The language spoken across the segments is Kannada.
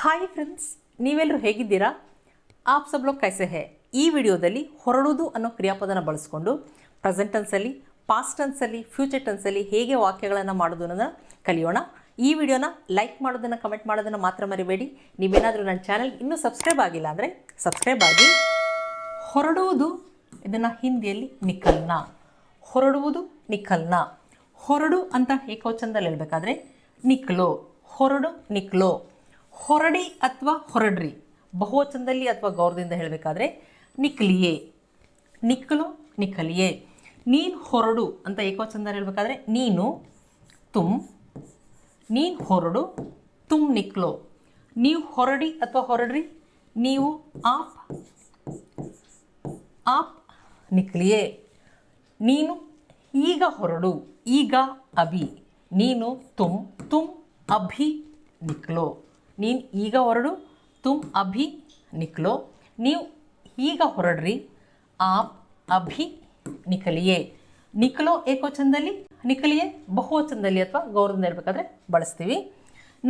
ಹಾಯ್ ಫ್ರೆಂಡ್ಸ್, ನೀವೆಲ್ಲರೂ ಹೇಗಿದ್ದೀರಾ? ಆಪ್ ಸಬ್ ಲೋಗ್ ಕೈಸೆ ಹೇ? ಈ ವಿಡಿಯೋದಲ್ಲಿ ಹೊರಡುವುದು ಅನ್ನೋ ಕ್ರಿಯಾಪದನ ಬಳಸ್ಕೊಂಡು ಪ್ರೆಸೆಂಟ್ ಟೆನ್ಸಲ್ಲಿ, ಪಾಸ್ಟ್ ಟೆನ್ಸಲ್ಲಿ, ಫ್ಯೂಚರ್ ಟೆನ್ಸಲ್ಲಿ ಹೇಗೆ ವಾಕ್ಯಗಳನ್ನು ಮಾಡೋದನ್ನು ಕಲಿಯೋಣ. ಈ ವಿಡಿಯೋನ ಲೈಕ್ ಮಾಡೋದನ್ನು, ಕಮೆಂಟ್ ಮಾಡೋದನ್ನು ಮಾತ್ರ ಮರಿಬೇಡಿ. ನೀವೇನಾದರೂ ನನ್ನ ಚಾನಲ್ ಇನ್ನೂ ಸಬ್ಸ್ಕ್ರೈಬ್ ಆಗಿಲ್ಲ ಅಂದರೆ ಸಬ್ಸ್ಕ್ರೈಬ್ ಆಗಿ. ಹೊರಡುವುದು, ಇದನ್ನು ಹಿಂದಿಯಲ್ಲಿ ನಿಕಲ್ನ. ಹೊರಡುವುದು ನಿಕಲ್ನ. ಹೊರಡು ಅಂತ ಏಕವಚನದಲ್ಲಿ ಹೇಳಬೇಕಾದ್ರೆ ನಿಕ್ಲೋ. ಹೊರಡು ನಿಕ್ಲೋ. ಹೊರಡಿ ಅಥವಾ ಹೊರಡ್ರಿ ಬಹುವಚನದಲ್ಲಿ ಅಥವಾ ಗೌರವದಿಂದ ಹೇಳಬೇಕಾದ್ರೆ ನಿಕ್ಲಿಯೇ. ನಿಕ್ಲು ನಿಕಲಿಯೇ. ನೀನು ಹೊರಡು ಅಂತ ಏಕವಚನದಲ್ಲಿ ಹೇಳಬೇಕಾದ್ರೆ ನೀನು, ತುಮ್. ನೀನು ಹೊರಡು, ತುಮ್ ನಿಕ್ಲೋ. ನೀವು ಹೊರಡಿ ಅಥವಾ ಹೊರಡ್ರಿ ನೀವು, ಆಪ್. ಆಪ್ ನಿಕ್ಲಿಯೇ. ನೀನು ಈಗ ಹೊರಡು, ಈಗ ಅಭಿ. ನೀನು ತುಮ್, ತುಮ್ ಅಭಿ ನಿಕ್ಲೋ. ನೀನು ಈಗ ಹೊರಡು, ತುಮ್ ಅಭಿ ನಿಕ್ಲೋ. ನೀವು ಈಗ ಹೊರಡ್ರಿ, ಆಪ್ ಅಭಿ ನಿಕಲಿಯೇ. ನಿಕ್ಲೋ ಏಕವಚನದಲ್ಲಿ, ನಿಕಲಿಯೇ ಬಹುವಚನದಲ್ಲಿ ಅಥವಾ ಗೌರವದಿಂದ ಹೇಳಬೇಕಾದ್ರೆ ಬಳಸ್ತೀವಿ.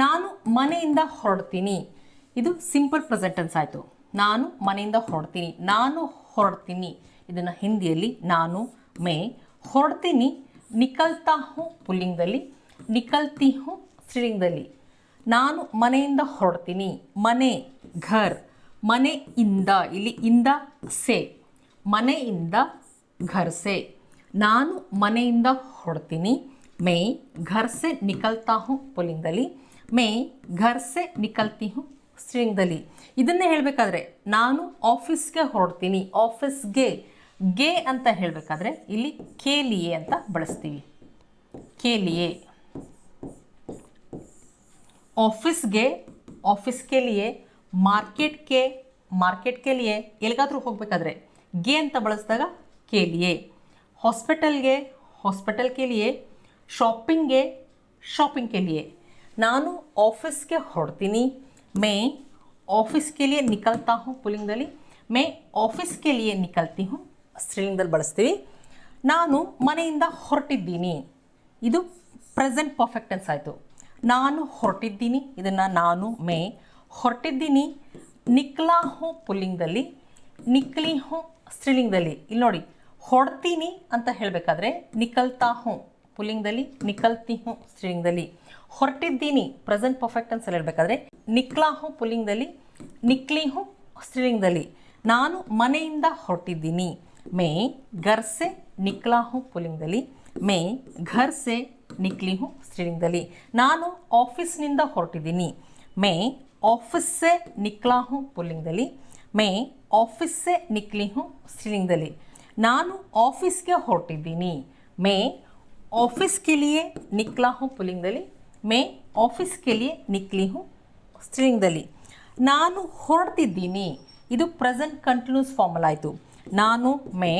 ನಾನು ಮನೆಯಿಂದ ಹೊರಡ್ತೀನಿ, ಇದು ಸಿಂಪಲ್ ಪ್ರೆಸೆಂಟ್ ಟೆನ್ಸ್ ಆಯಿತು. ನಾನು ಮನೆಯಿಂದ ಹೊರಡ್ತೀನಿ, ನಾನು ಹೊರಡ್ತೀನಿ. ಇದನ್ನು ಹಿಂದಿಯಲ್ಲಿ ನಾನು, ಮೇ. ಹೊರಡ್ತೀನಿ ನಿಕಲ್ತಾ ಹೂँ ಪುಲ್ಲಿಂಗದಲ್ಲಿ, ನಿಕಲ್ತಿ ಹೂँ ಸ್ತ್ರೀಲಿಂಗದಲ್ಲಿ. ನಾನು ಮನೆಯಿಂದ ಹೊರಡ್ತೀನಿ. ಮನೆ ಘರ್, ಮನೆಯಿಂದ, ಇಲ್ಲಿ ಇಂದ ಸೆ, ಮನೆಯಿಂದ ಘರ್ ಸೆ. ನಾನು ಮನೆಯಿಂದ ಹೊರಡ್ತೀನಿ. ಮೇ ಘರ್ ಸೆ ನಿಕಲ್ತಾ ಹೂँ ಪುಲ್ಲಿಂಗದಲ್ಲಿ, ಮೇ ಘರ್ ಸೆ ನಿಕಲ್ತಿ ಹೂँ ಸ್ತ್ರೀಲಿಂಗದಲ್ಲಿ. ಇದನ್ನೇ ಹೇಳಬೇಕಾದ್ರೆ ನಾನು ಆಫೀಸ್ಗೆ ಹೊರಡ್ತೀನಿ. ಆಫೀಸ್ಗೆ, ಗೆ ಅಂತ ಹೇಳಬೇಕಾದ್ರೆ ಇಲ್ಲಿ ಕೇಲಿಯೇ ಅಂತ ಬಳಸ್ತೀವಿ. ಕೇಲಿಯೇ. ಆಫೀಸ್ಗೆ, ಆಫೀಸ್ಗೆ ಲಿಯೇ. ಮಾರ್ಕೆಟ್ಗೆ, ಮಾರ್ಕೆಟ್ಗೆ ಲಿಯೇ. ಎಲ್ಲಿಗಾದರೂ ಹೋಗಬೇಕಾದ್ರೆ ಗೆ ಅಂತ ಬಳಸಿದಾಗ ಕೇಲಿಯೇ. ಹಾಸ್ಪಿಟಲ್ಗೆ, ಹಾಸ್ಪಿಟಲ್ಗೆ ಲಿಯೇ. ಶಾಪಿಂಗ್ಗೆ, ಶಾಪಿಂಗ್ಗೆ ಲಿಯೇ. ನಾನು ಆಫೀಸ್ಗೆ ಹೊರಡ್ತೀನಿ. ಮೇ ಆಫೀಸ್ಗೆ ಲಿಯೇ ನಿಕಲ್ತಾ ಹೂँ ಪುಲ್ಲಿಂಗದಲ್ಲಿ, ಮೇ ಆಫೀಸ್ಗೆ ಲಿಯೇ ನಿಕಲ್ತಿ ಹೂँ ಸ್ತ್ರೀಲಿಂಗದಲ್ಲಿ ಬಳಸ್ತೀವಿ. ನಾನು ಮನೆಯಿಂದ ಹೊರಟಿದ್ದೀನಿ, ಇದು ಪ್ರೆಸೆಂಟ್ ಪರ್ಫೆಕ್ಟ್ ಟೆನ್ಸ್ ಆಯಿತು. ನಾನು ಹೊರಟಿದ್ದೀನಿ, ಇದನ್ನು ನಾನು, ಮೇ. ಹೊರಟಿದ್ದೀನಿ ನಿಕ್ಲಾ ಹೂँ ಪುಲ್ಲಿಂಗದಲ್ಲಿ, ನಿಕ್ಲಿ ಹೂँ ಸ್ತ್ರೀಲಿಂಗದಲ್ಲಿ. ಇಲ್ಲಿ ನೋಡಿ, ಹೊರಡ್ತೀನಿ ಅಂತ ಹೇಳಬೇಕಾದ್ರೆ ನಿಕಲ್ತಾ ಹೂँ ಪುಲ್ಲಿಂಗದಲ್ಲಿ, ನಿಕಲ್ತಿ ಹೂँ ಸ್ತ್ರೀಲಿಂಗದಲ್ಲಿ. ಹೊರಟಿದ್ದೀನಿ ಪ್ರೆಸೆಂಟ್ ಪರ್ಫೆಕ್ಟ್ ಟೆನ್ಸಲ್ಲಿ ಹೇಳಬೇಕಾದ್ರೆ ನಿಕ್ಲಾ ಹೂँ ಪುಲ್ಲಿಂಗದಲ್ಲಿ, ನಿಕ್ಲಿ ಹೂँ ಸ್ತ್ರೀಲಿಂಗದಲ್ಲಿ. ನಾನು ಮನೆಯಿಂದ ಹೊರಟಿದ್ದೀನಿ. ಮೇ ಘರ್ ಸೆ ನಿಕ್ಲಾ ಹೂँ ಪುಲ್ಲಿಂಗದಲ್ಲಿ, ಮೇ ಘರ್ ಸೆ ನಿಕ್ಲಿ ಹೂँ ಸ್ತ್ರೀಲಿಂಗದಲ್ಲಿ. ನಾನು ಆಫೀಸ್ನಿಂದ ಹೊರಟಿದ್ದೀನಿ. ಮೇ ಆಫೀಸ್ ಸೆ ನಿಕ್ಲಾ ಹೂँ ಪುಲ್ಲಿಂಗದಲ್ಲಿ, ಮೇ ಆಫೀಸ್ ಸೆ ನಿಕ್ಲಿ ಹೂँ ಸ್ತ್ರೀಲಿಂಗದಲ್ಲಿ. ನಾನು ಆಫೀಸ್ಗೆ ಹೊರಟಿದ್ದೀನಿ. ಮೇ ಆಫೀಸ್ಗೆ ಲಿಯೇ ನಿಕ್ಲಾ ಹೂँ ಪುಲ್ಲಿಂಗದಲ್ಲಿ, ಮೇ ಆಫೀಸ್ಗೆ ಲಿಯೇ ನಿಕ್ಲಿ ಹೂँ ಸ್ತ್ರೀಲಿಂಗದಲ್ಲಿ. ನಾನು ಹೊರಡ್ತಿದ್ದೀನಿ, ಇದು ಪ್ರೆಸೆಂಟ್ ಕಂಟಿನ್ಯೂಸ್ ಫಾರ್ಮಲ್ ಆಯಿತು. ನಾನು, ಮೇ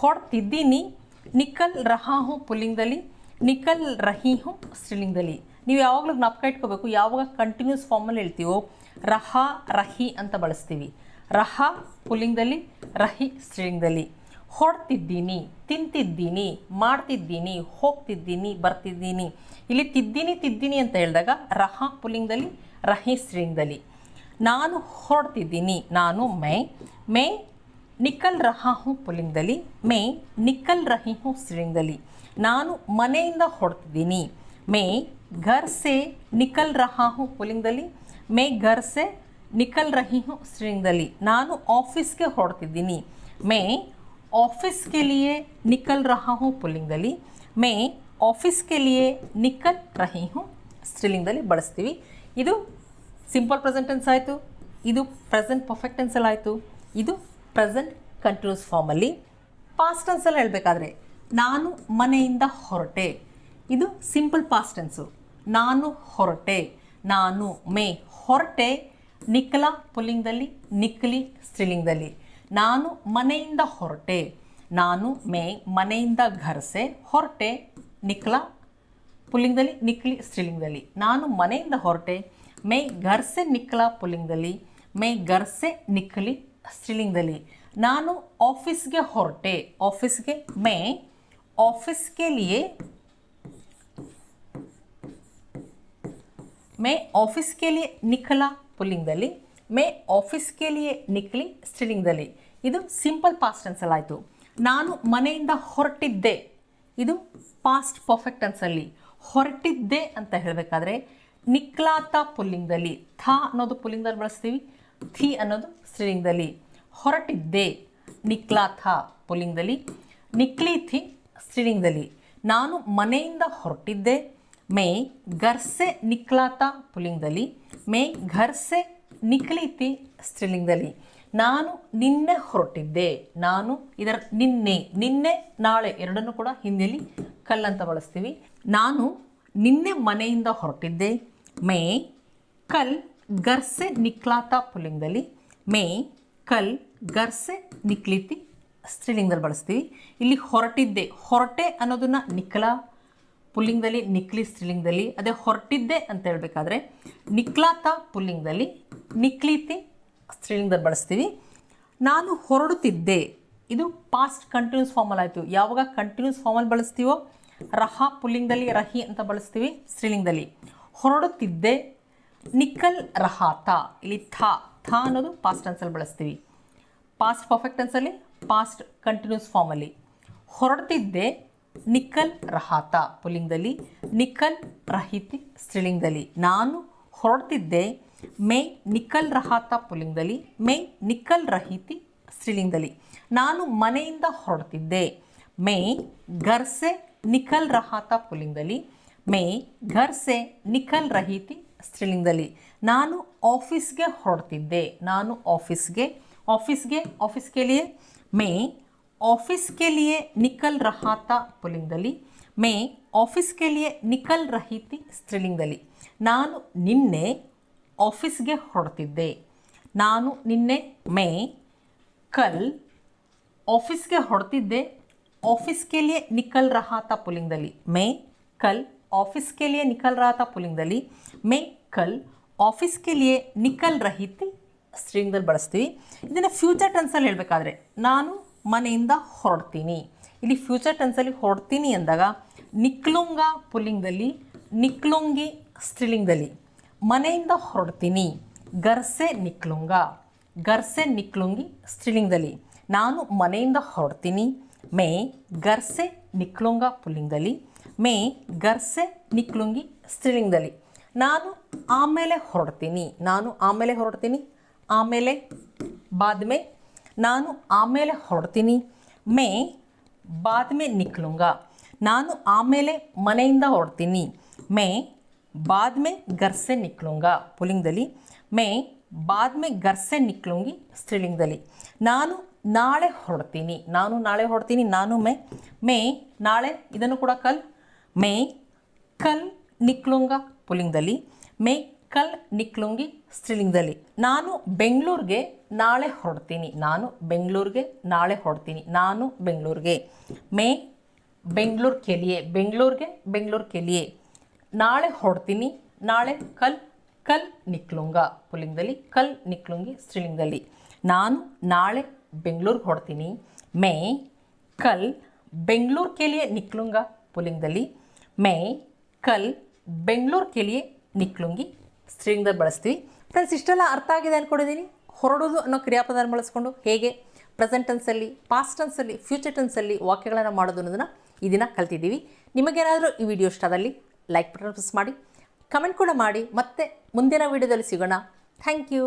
ಹೊರಡ್ತಿದ್ದೀನಿ. ನಿಕಲ್ ರಹಾ ಹೂँ ಪುಲ್ಲಿಂಗದಲ್ಲಿ, ನಿಕಲ್ ರಹಿ ಹೂँ ಸ್ತ್ರೀಲಿಂಗದಲ್ಲಿ. ನೀವು ಯಾವಾಗಲೂ ಜ್ಞಾಪಕ ಇಟ್ಕೋಬೇಕು, ಯಾವಾಗ ಕಂಟಿನ್ಯೂಸ್ ಫಾರ್ಮಲ್ಲಿ ಹೇಳ್ತೀವೋ ರಹಾ ರಹಿ ಅಂತ ಬಳಸ್ತೀವಿ. ರಹಾ ಪುಲ್ಲಿಂಗದಲ್ಲಿ, ರಹಿ ಸ್ತ್ರೀಲಿಂಗದಲ್ಲಿ. ಹೊರಡ್ತಿದ್ದೀನಿ, ತಿಂತಿದ್ದೀನಿ, ಮಾಡ್ತಿದ್ದೀನಿ, ಹೋಗ್ತಿದ್ದೀನಿ, ಬರ್ತಿದ್ದೀನಿ. ಇಲ್ಲಿ ತಿದ್ದೀನಿ, ತಿದ್ದೀನಿ ಅಂತ ಹೇಳಿದಾಗ ರಹಾ ಪುಲ್ಲಿಂಗದಲ್ಲಿ, ರಹಿ ಸ್ತ್ರೀಲಿಂಗದಲ್ಲಿ. ನಾನು ಹೊರಡ್ತಿದ್ದೀನಿ, ನಾನು, ಮೇ. ಮೇ ನಿಕಲ್ ರಹಾ ಹೂँ ಪುಲ್ಲಿಂಗದಲ್ಲಿ, ಮೇ ನಿಕಲ್ ರಹಿ ಹೂँ ಸ್ತ್ರೀಲಿಂಗದಲ್ಲಿ. ನಾನು ಮನೆಯಿಂದ ಹೊರಡ್ತಿದ್ದೀನಿ. ಮೇ ಘರ್ ಸೆ ನಿಕಲ್ ರಹಾ ಹೂँ ಪುಲ್ಲಿಂಗದಲ್ಲಿ, ಮೇ ಘರ್ ಸೆ ನಿಕಲ್ ರಹಿ ಹೂँ ಸ್ತ್ರೀಲಿಂಗದಲ್ಲಿ. ನಾನು ಆಫೀಸ್ಗೆ ಹೊರಡ್ತಿದ್ದೀನಿ. ಮೇ ಆಫೀಸ್ಗೆ ಲಿಯೇ ನಿಕಲ್ ರಹಾ ಹೂँ ಪುಲ್ಲಿಂಗದಲ್ಲಿ, ಮೇ ಆಫೀಸ್ಗೆ ಲಿಯೇ ನಿಕಲ್ ರಹಿ ಹೂँ ಸ್ತ್ರೀಲಿಂಗದಲ್ಲಿ ಬಳಸ್ತೀವಿ. ಇದು ಸಿಂಪಲ್ ಪ್ರೆಸೆಂಟ್ ಟೆನ್ಸ್ ಆಯಿತು, ಇದು ಪ್ರೆಸೆಂಟ್ ಪರ್ಫೆಕ್ಟ್ ಟೆನ್ಸಲ್ಲಿ ಆಯಿತು, ಇದು ಪ್ರೆಸೆಂಟ್ ಕಂಟಿನ್ಯೂಸ್ ಫಾರ್ಮಲ್ಲಿ. ಪಾಸ್ಟ್ ಟೆನ್ಸಲ್ಲಿ ಹೇಳಬೇಕಾದ್ರೆ ನಾನು ಮನೆಯಿಂದ ಹೊರಟೆ, ಇದು ಸಿಂಪಲ್ ಪಾಸ್ಟ್ ಟೆನ್ಸು. ನಾನು ಹೊರಟೆ, ನಾನು, ಮೇ ಹೊರಟೆ ನಿಕ್ಲಾ ಪುಲ್ಲಿಂಗದಲ್ಲಿ, ನಿಕ್ಲಿ ಸ್ತ್ರೀಲಿಂಗದಲ್ಲಿ. ನಾನು ಮನೆಯಿಂದ ಹೊರಟೆ. ನಾನು, ಮೇ ಮನೆಯಿಂದ ಘರ್ ಸೆ. ಹೊರಟೆ ನಿಕ್ಲಾ ಪುಲ್ಲಿಂಗದಲ್ಲಿ, ನಿಕ್ಲಿ ಸ್ತ್ರೀಲಿಂಗದಲ್ಲಿ. ನಾನು ಮನೆಯಿಂದ ಹೊರಟೆ. ಮೇ ಘರ್ ಸೆ ನಿಕ್ಲಾ ಪುಲ್ಲಿಂಗದಲ್ಲಿ, ಮೇ ಘರ್ ಸೆ ನಿಕ್ಲಿ ಸ್ತ್ರೀಲಿಂಗದಲ್ಲಿ. ನಾನು ಆಫೀಸ್ಗೆ ಹೊರಟೆ. ಆಫೀಸ್ಗೆ, ಮೇ ಆಫೀಸ್ಗೆ ಲಿಯೇ ಮೇ ಆಫೀಸ್ ಕೆ ಲಿಯೆ ನಿಖಲಾ ಪುಲ್ಲಿಂಗದಲ್ಲಿ, ಮೇ ಆಫೀಸ್ ಕೆ ಲಿಯೆ ನಿಕ್ಲಿ ಸ್ತ್ರೀಲಿಂಗದಲ್ಲಿ. ಇದು ಸಿಂಪಲ್ ಪಾಸ್ಟ್ ಟೆನ್ಸಲ್ಲಿ ಆಯಿತು. ನಾನು ಮನೆಯಿಂದ ಹೊರಟಿದ್ದೆ, ಇದು ಪಾಸ್ಟ್ ಪರ್ಫೆಕ್ಟ್ ಟೆನ್ಸಲ್ಲಿ. ಹೊರಟಿದ್ದೆ ಅಂತ ಹೇಳಬೇಕಾದ್ರೆ ನಿಕ್ಲಾತ ಪುಲ್ಲಿಂಗದಲ್ಲಿ, ಥ ಅನ್ನೋದು ಪುಲ್ಲಿಂಗದಲ್ಲಿ ಬಳಸ್ತೀವಿ, ಥಿ ಅನ್ನೋದು ಸ್ತ್ರೀಲಿಂಗದಲ್ಲಿ. ಹೊರಟಿದ್ದೆ ನಿಕ್ಲಾಥ ಪುಲ್ಲಿಂಗದಲ್ಲಿ, ನಿಕ್ಲಿ ಥಿ ಸ್ತ್ರೀಲಿಂಗದಲ್ಲಿ. ನಾನು ಮನೆಯಿಂದ ಹೊರಟಿದ್ದೆ, ಮೇ ಘರ್ ಸೆ ನಿಕ್ಲಾತ ಪುಲ್ಲಿಂಗದಲ್ಲಿ, ಮೇ ಘರ್ ಸೆ ನಿಕ್ಲಿ ಥಿ ಸ್ತ್ರೀಲಿಂಗದಲ್ಲಿ. ನಾನು ನಿನ್ನೆ ಹೊರಟಿದ್ದೆ, ನಾನು ಇದರ ನಿನ್ನೆ ನಾಳೆ ಎರಡನ್ನೂ ಕೂಡ ಹಿಂದಿಯಲ್ಲಿ ಕಲ್ ಅಂತ ಬಳಸ್ತೀವಿ. ನಾನು ನಿನ್ನೆ ಮನೆಯಿಂದ ಹೊರಟಿದ್ದೆ, ಮೇ ಕಲ್ ಘರ್ ಸೆ ನಿಕ್ಲಾತ ಪುಲ್ಲಿಂಗದಲ್ಲಿ, ಮೇ ಕಲ್ ಘರ್ ಸೆ ನಿಕ್ಲಿ ಥಿ ಸ್ತ್ರೀಲಿಂಗದಲ್ಲಿ ಬಳಸ್ತೀವಿ. ಇಲ್ಲಿ ಹೊರಟಿದ್ದೆ, ಹೊರಟೆ ಅನ್ನೋದನ್ನ ನಿಕ್ಲಾ ಪುಲ್ಲಿಂಗದಲ್ಲಿ, ನಿಕ್ಲಿ ಸ್ತ್ರೀಲಿಂಗದಲ್ಲಿ. ಅದೇ ಹೊರಟಿದ್ದೆ ಅಂತ ಹೇಳಬೇಕಾದ್ರೆ ನಿಕ್ಲಾತ ಪುಲ್ಲಿಂಗದಲ್ಲಿ, ನಿಕ್ಲಿ ಥಿ ಸ್ತ್ರೀಲಿಂಗದಲ್ಲಿ ಬಳಸ್ತೀವಿ. ನಾನು ಹೊರಡುತ್ತಿದ್ದೆ, ಇದು ಪಾಸ್ಟ್ ಕಂಟಿನ್ಯೂಸ್ ಫಾರ್ಮಲ್ ಆಯಿತು. ಯಾವಾಗ ಕಂಟಿನ್ಯೂಸ್ ಫಾರ್ಮಲ್ ಬಳಸ್ತೀವೋ ರಹ ಪುಲ್ಲಿಂಗದಲ್ಲಿ, ರಹಿ ಅಂತ ಬಳಸ್ತೀವಿ ಸ್ತ್ರೀಲಿಂಗದಲ್ಲಿ. ಹೊರಡುತ್ತಿದ್ದೆ ನಿಕ್ಕಲ್ ರಹಾತ, ಇಲ್ಲಿ ಥಾ ಅನ್ನೋದು ಪಾಸ್ಟ್ ಟೆನ್ಸಲ್ಲಿ ಬಳಸ್ತೀವಿ. ಪಾಸ್ಟ್ ಪರ್ಫೆಕ್ಟ್ ಟೆನ್ಸಲ್ಲಿ, ಪಾಸ್ಟ್ ಕಂಟಿನ್ಯೂಸ್ ಫಾರ್ಮಲ್ಲಿ. ಹೊರಡ್ತಿದ್ದೆ ನಿಕ್ಕಲ್ ರಹಾತ ಪುಲ್ಲಿಂಗದಲ್ಲಿ, ನಿಕ್ಕಲ್ ರಹಿತಿ ಸ್ತ್ರೀಲಿಂಗದಲ್ಲಿ. ನಾನು ಹೊರಡ್ತಿದ್ದೆ ಮೇ ನಿಕ್ಕಲ್ ರಹಾತ ಪುಲ್ಲಿಂಗದಲ್ಲಿ, ಮೇ ನಿಕ್ಕಲ್ ರಹಿತಿ ಸ್ತ್ರೀಲಿಂಗದಲ್ಲಿ. ನಾನು ಮನೆಯಿಂದ ಹೊರಡ್ತಿದ್ದೆ, ಮೇ ಘರ್ ಸೆ ನಿಕ್ಕಲ್ ರಹಾತ ಪುಲ್ಲಿಂಗದಲ್ಲಿ, ಮೇ ಘರ್ ಸೆ ನಿಕ್ಕಲ್ ರಹಿತಿ ಸ್ತ್ರೀಲಿಂಗದಲ್ಲಿ. ನಾನು ಆಫೀಸ್ಗೆ ಹೊರಡ್ತಿದ್ದೆ, ನಾನು ಆಫೀಸ್ಗೆ ಲಿಯೆ ಮೇ ಆಫೀಸ್ ಕೆ ಲಿಯೆ ನಿಕ್ಕಲ್ ರಹಾತ ಪುಲ್ಲಿಂಗದಲ್ಲಿ, ಮೇ ಆಫೀಸ್ ಕೆ ಲಿಯೆ ನಿಕ್ಕಲ್ ರಹಿತಿ ಸ್ತ್ರೀಲಿಂಗದಲ್ಲಿ. ನಾನು ನಿನ್ನೆ ಆಫೀಸ್ಗೆ ಹೊರಡ್ತಿದ್ದೆ, ನಾನು ನಿನ್ನೆ ಮೇ ಕಲ್ ಆಫೀಸ್ಗೆ ಹೊರಡ್ತಿದ್ದೆ, ಆಫೀಸ್ ಕೆ ಲಿಯೆ ನಿಕ್ಕಲ್ ರಹಾತ ಪುಲ್ಲಿಂಗದಲ್ಲಿ, ಮೇ ಕಲ್ ಆಫೀಸ್ ಕೆ ಲಿಯೆ ನಿಕ್ಕಲ್ ರಹಾತ ಪುಲ್ಲಿಂಗದಲ್ಲಿ, ಮೇ ಕಲ್ ಆಫೀಸ್ ಕೆ ಲಿಯೆ ನಿಕ್ಕಲ್ ರಹಿತಿ ಸ್ತ್ರೀಲಿಂಗದಲ್ಲಿ ಬಳಸ್ತೀವಿ. ಇದನ್ನು ಫ್ಯೂಚರ್ ಟೆನ್ಸಲ್ಲಿ ಹೇಳಬೇಕಾದ್ರೆ ನಾನು ಮನೆಯಿಂದ ಹೊರಡ್ತೀನಿ. ಇಲ್ಲಿ ಫ್ಯೂಚರ್ ಟೆನ್ಸಲ್ಲಿ ಹೊರಡ್ತೀನಿ ಅಂದಾಗ ನಿಕ್ಲುಂಗ ಪುಲ್ಲಿಂಗದಲ್ಲಿ, ನಿಕ್ಲುಂಗಿ ಸ್ತ್ರೀಲಿಂಗದಲ್ಲಿ. ಮನೆಯಿಂದ ಹೊರಡ್ತೀನಿ ಗರ್ಸೆ ನಿಕ್ಲುಂಗ, ಗರ್ಸೆ ನಿಕ್ಲುಂಗಿ ಸ್ತ್ರೀಲಿಂಗದಲ್ಲಿ. ನಾನು ಮನೆಯಿಂದ ಹೊರಡ್ತೀನಿ, ಮೇ ಗರ್ಸೆ ನಿಕ್ಲುಂಗ ಪುಲ್ಲಿಂಗದಲ್ಲಿ, ಮೇ ಗರ್ಸೆ ನಿಕ್ಲುಂಗಿ ಸ್ತ್ರೀಲಿಂಗದಲ್ಲಿ. ನಾನು ಆಮೇಲೆ ಹೊರಡ್ತೀನಿ, ಆಮೇಲೆ ಬಾದ್ಮೆ. ನಾನು ಆಮೇಲೆ ಹೊರಡ್ತೀನಿ, ಮೇ ಬಾದ್ಮೆ ನಿಕ್ಲುಂಗ. ನಾನು ಆಮೇಲೆ ಮನೆಯಿಂದ ಹೊರಡ್ತೀನಿ, ಮೇ ಬಾದ್ಮೆ ಗರ್ಸೆ ನಿಕ್ಲುಂಗ ಪುಲ್ಲಿಂಗದಲ್ಲಿ, ಮೇ ಬಾದ್ಮೆ ಗರ್ಸೆ ನಿಕ್ಲುಂಗಿ ಸ್ತ್ರೀಲಿಂಗದಲ್ಲಿ. ನಾನು ನಾಳೆ ಹೊರಡ್ತೀನಿ, ನಾನು ಮೇ ನಾಳೆ ಇದನ್ನು ಕೂಡ ಕಲ್, ಮೇ ಕಲ್ ನಿಕ್ಲುಂಗ ಪುಲ್ಲಿಂಗದಲ್ಲಿ, ಮೇ ಕಲ್ ನಿಕ್ಲುಂಗಿ ಸ್ತ್ರೀಲಿಂಗದಲ್ಲಿ. ನಾನು ಬೆಂಗಳೂರಿಗೆ ನಾಳೆ ಹೊರಡ್ತೀನಿ, ನಾನು ಬೆಂಗಳೂರಿಗೆ ಮೇ ಬೆಂಗಳೂರು ಕೆ ಲಿಯೆ ನಾಳೆ ಹೊರಡ್ತೀನಿ, ನಾಳೆ ಕಲ್ ನಿಕ್ಲುಂಗ ಪುಲ್ಲಿಂಗದಲ್ಲಿ, ಕಲ್ ನಿಕ್ಲುಂಗಿ ಸ್ತ್ರೀಲಿಂಗದಲ್ಲಿ. ನಾನು ನಾಳೆ ಬೆಂಗಳೂರಿಗೆ ಹೊರಡ್ತೀನಿ, ಮೇ ಕಲ್ ಬೆಂಗಳೂರು ಕೆ ಲಿಯೆ ನಿಕ್ಲುಂಗ ಪುಲ್ಲಿಂಗದಲ್ಲಿ, ಮೇ ಕಲ್ ಬೆಂಗಳೂರು ಕೆ ಲಿಯೆ ನಿಕ್ಲುಂಗಿ ಸ್ತ್ರೀಲಿಂಗದಲ್ಲಿ ಬಳಸ್ತೀವಿ. ಫ್ರೆಂಡ್ಸ್, ಇಷ್ಟೆಲ್ಲ ಅರ್ಥ ಆಗಿದೆ ಅಂದ್ಕೊಂಡಿದ್ದೀನಿ. ಹೊರಡೋದು ಅನ್ನೋ ಕ್ರಿಯಾಪದ ಬಳಸ್ಕೊಂಡು ಹೇಗೆ ಪ್ರೆಸೆಂಟ್ ಟೆನ್ಸಲ್ಲಿ, ಪಾಸ್ಟ್ ಟೆನ್ಸಲ್ಲಿ, ಫ್ಯೂಚರ್ ಟೆನ್ಸಲ್ಲಿ ವಾಕ್ಯಗಳನ್ನು ಮಾಡೋದು ಅನ್ನೋದನ್ನು ಈ ದಿನ ಕಲ್ತಿದ್ದೀವಿ. ನಿಮಗೇನಾದರೂ ಈ ವಿಡಿಯೋ ಇಷ್ಟ ಆದಲ್ಲಿ ಲೈಕ್ ಬಟನ್ ಪ್ರೆಸ್ ಮಾಡಿ, ಕಮೆಂಟ್ ಕೂಡ ಮಾಡಿ. ಮತ್ತೆ ಮುಂದಿನ ವಿಡಿಯೋದಲ್ಲಿ ಸಿಗೋಣ. Thank you.